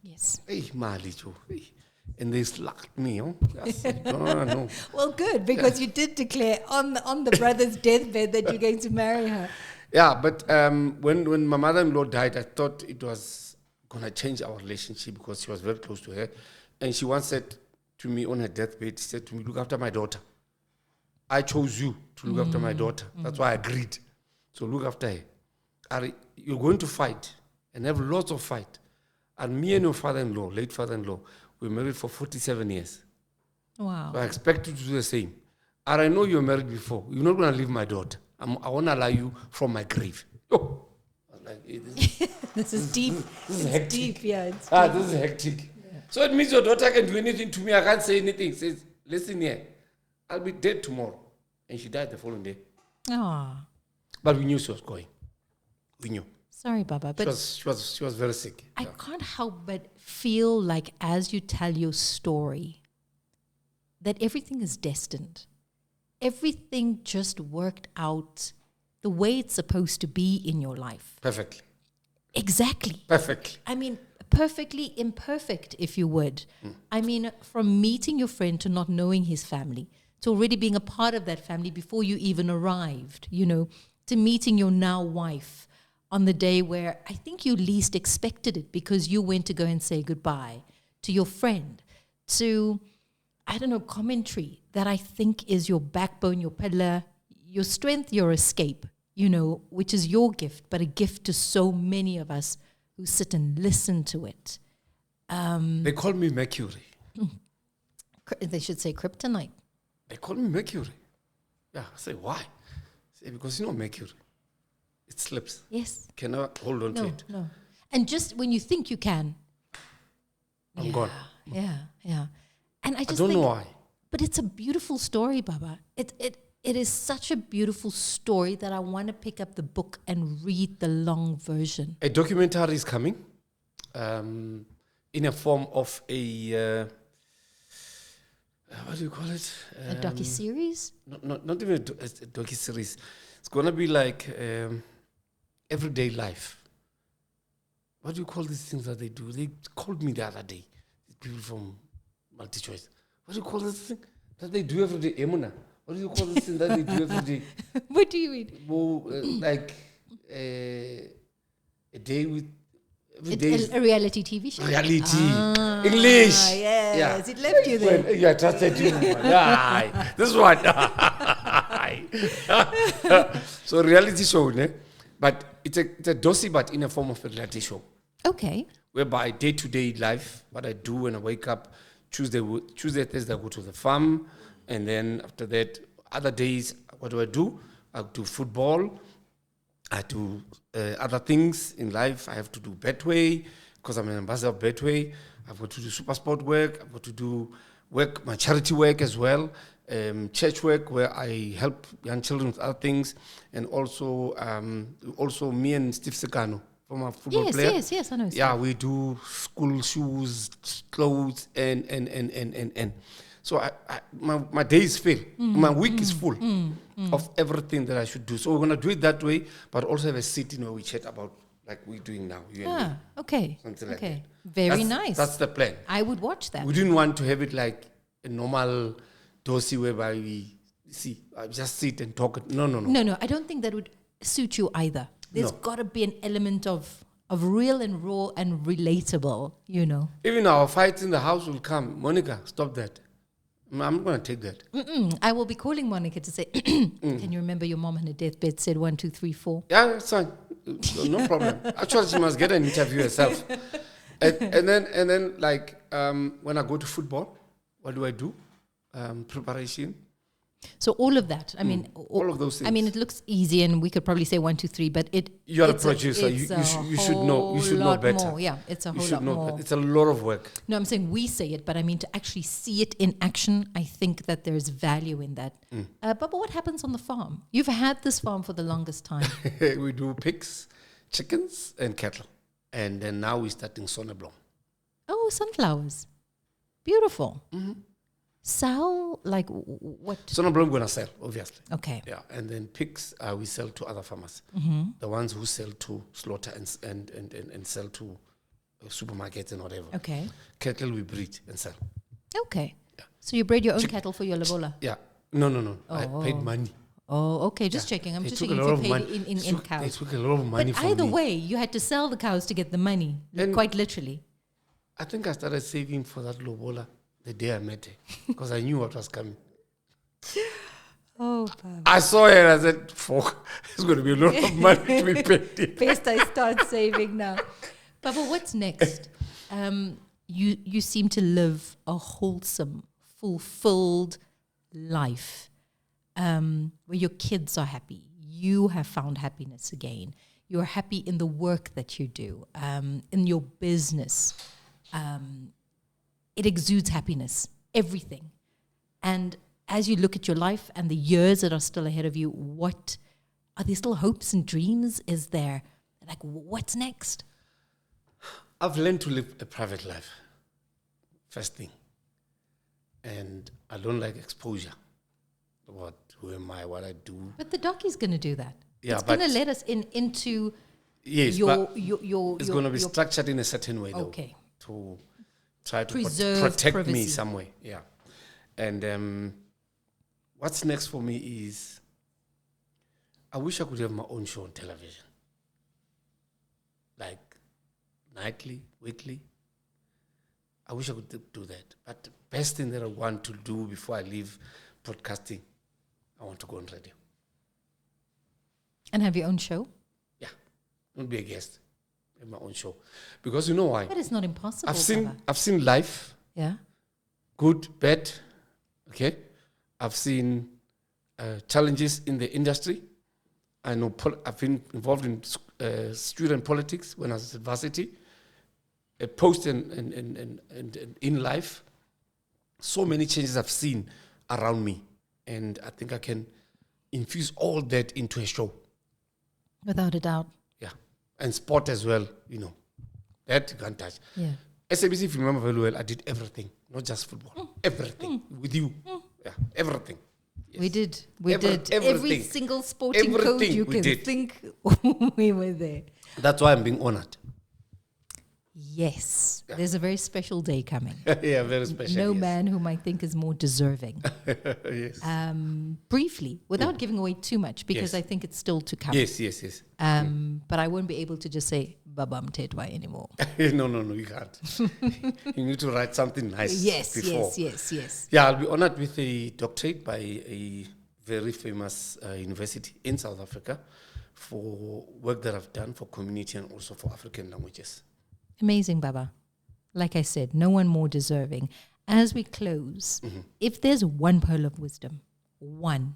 Yes. Hey, Mali, Joe. Hey. And they slapped me. Yes. No. Well, good, because you did declare on the brother's deathbed that you're going to marry her. Yeah, but when my mother-in-law died, I thought it was going to change our relationship because she was very close to her. And she once said to me on her deathbed, she said to me, look after my daughter. I chose you to look after my daughter. That's why I agreed. So look after her. You're going to fight and have lots of fight. And me and your father-in-law, late father-in-law, we were married for 47 years. Wow. So I expect you to do the same. And I know you were married before. You're not going to leave my daughter. I want to allow you from my grave. Oh. I was like, hey, this is deep. This is hectic. Deep, yeah. It's this is hectic. Yeah. So it means your daughter can do anything to me. I can't say anything. Says, listen here, I'll be dead tomorrow. And she died the following day. Ah. But we knew she was going. We knew. Sorry, Baba, but she was very sick. I can't help but feel like as you tell your story, that everything is destined. Everything just worked out the way it's supposed to be in your life. Perfectly. Exactly. Perfectly. I mean, perfectly imperfect, if you would. I mean, from meeting your friend to not knowing his family, to already being a part of that family before you even arrived, you know, to meeting your now wife on the day where I think you least expected it because you went to go and say goodbye to your friend, to, I don't know, commentary that I think is your backbone, your pillar, your strength, your escape, you know, which is your gift, but a gift to so many of us who sit and listen to it. They call me Mercury. They should say kryptonite. They call me Mercury. Yeah, I say, why? I say, because you know Mercury. It slips. Yes. Cannot hold on to it. No. And just when you think you can, I'm gone. Yeah. And I just don't think, know why. But it's a beautiful story, Baba. It is such a beautiful story that I want to pick up the book and read the long version. A documentary is coming in a form of a, what do you call it? A docu-series? Not even a docu-series. It's going to be like everyday life. What do you call these things that they do? They called me the other day, these people from MultiChoice. What do you call this thing that they do every day? Emuna. What do you call this thing that they do every day? What do you mean? Well, like a day with... Every day A reality TV show? Reality. English. Yes, Yeah. it left you there. Well, yeah, trusted you. Aye. This one. So reality show, ne? But it's a dossier, but in a form of a reality show. Okay. Whereby day-to-day life, what I do when I wake up, Tuesday, Thursday, I go to the farm. And then after that, other days, what do? I do football. I do other things in life. I have to do Betway because I'm an ambassador of Betway. I've got to do super sport work. I've got to do work, my charity work as well, church work where I help young children with other things, and also me and Steve Sekano, former football player. Yes, I know. Yeah, we do school shoes, clothes, and. So my day is full. My week is full of everything that I should do. So we're going to do it that way, but also have a sitting where we chat about like we're doing now. You and me. Okay. Something like Okay. that. Very nice. That's the plan. I would watch that. We didn't want to have it like a normal dossier whereby we just sit and talk. No. No, I don't think that would suit you either. There's got to be an element of real and raw and relatable, you know. Even our fights in the house will come. Monica, stop that. I'm going to take that. I will be calling Monica to say, can you remember your mom on her deathbed said 1, 2, 3, 4? Yeah, it's fine. No problem. Actually, she must get an interview herself. And then like, when I go to football, what do? Preparation. So all of that, I mean, all of those things. I mean, it looks easy, and we could probably say 1, 2, 3, but you're a producer. You should know. You should know better. More. Yeah, it's a whole should lot know more. better. It's a lot of work. No, I'm saying we say it, but I mean to actually see it in action. I think that there's value in that. But what happens on the farm? You've had this farm for the longest time. We do pigs, chickens, and cattle, and then now we're starting sonneblom. Oh, sunflowers, beautiful. Sell, like what? Sonneblom we're gonna sell, obviously. Okay. Yeah, and then pigs we sell to other farmers. The ones who sell to slaughter and sell to supermarkets and whatever. Okay. Cattle we breed and sell. Okay. Yeah. So you bred your own cattle for your lavola? Yeah. No. I paid money. Oh, okay. Just checking. I'm They just took checking a lot if you of paid money. in cows. They took a lot of money But from either me. way, you had to sell the cows to get the money, And- quite literally. I think I started saving for that lobola the day I met her because I knew what was coming. Oh, Baba. I saw her and I said, fuck, it's going to be a lot of money to be paid. Best I start saving now. Baba, what's next? You seem to live a wholesome, fulfilled life where your kids are happy. You have found happiness again. You're happy in the work that you do, in your business. It exudes happiness, everything. And as you look at your life and the years that are still ahead of you, what are there still hopes and dreams? Is there, like, what's next? I've learned to live a private life, first thing. And I don't like exposure. Who am I, what I do. But the docu's going to do that. Yeah, it's going to let us into yes, your it's going to be structured in a certain way, though, okay. to try to Preserve protect privacy. me some way. Yeah, and what's next for me is I wish I could have my own show on television, like nightly, weekly. I wish I could do that. But the best thing that I want to do before I leave broadcasting, I want to go on radio. And have your own show? Yeah, not be a guest in my own show, because you know why? But it's not impossible. I've seen life, Yeah. good, bad. Okay, I've seen challenges in the industry. I know I've been involved in student politics when I was at varsity. Post and in life, so many changes I've seen around me, and I think I can infuse all that into a show. Without a doubt. Yeah, and sport as well. You know, that you can't touch. Yeah. SABC, if you remember very well, I did everything, not just football. Everything with you. Yeah, everything. Yes. We did. Every everything. single sporting code Everything you we can did. think, we were there. That's why I'm being honored. Yes. There's a very special day coming. Yeah, very special. No yes. man whom I think is more deserving. Yes. Briefly, without giving away too much, because Yes. I think it's still to come. Yes. But I won't be able to just say Baba Mthethwa anymore. No, you can't. You need to write something nice before. Yes. Yeah, I'll be honored with a doctorate by a very famous university in South Africa for work that I've done for community and also for African languages. Amazing, Baba. Like I said, no one more deserving. As we close, if there's one pearl of wisdom, one,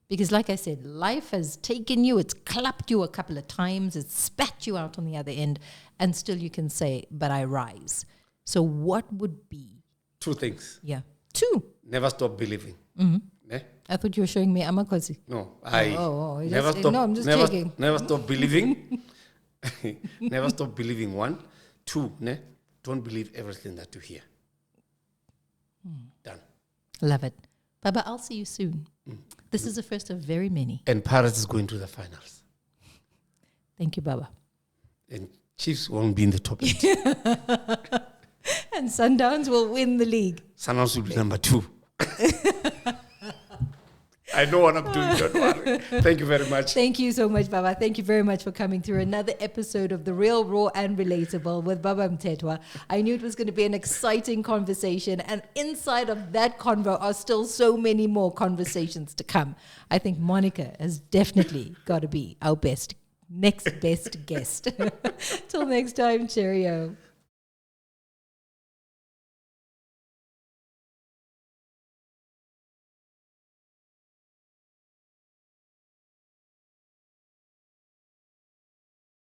because like I said, life has taken you, it's clapped you a couple of times, it's spat you out on the other end, and still you can say, but I rise. So what would be? 2 things. Yeah. 2. Never stop believing. Ne? I thought you were showing me Amakosi. No, I'm just checking. Never stop believing. Never stop believing. 1, 2. Ne? Don't believe everything that you hear. Done. Love it. Baba, I'll see you soon. This is the first of very many. And Pirates is going to the finals. Thank you, Baba. And Chiefs won't be in the top 8. And Sundowns will win the league. Sundowns will be number 2. I know what I'm doing, don't worry. Thank you very much. Thank you so much, Baba. Thank you very much for coming through another episode of The Real, Raw and Relatable with Baba Mthethwa. I knew it was going to be an exciting conversation, and inside of that convo are still so many more conversations to come. I think Monica has definitely got to be our next best guest. Till next time, cheerio.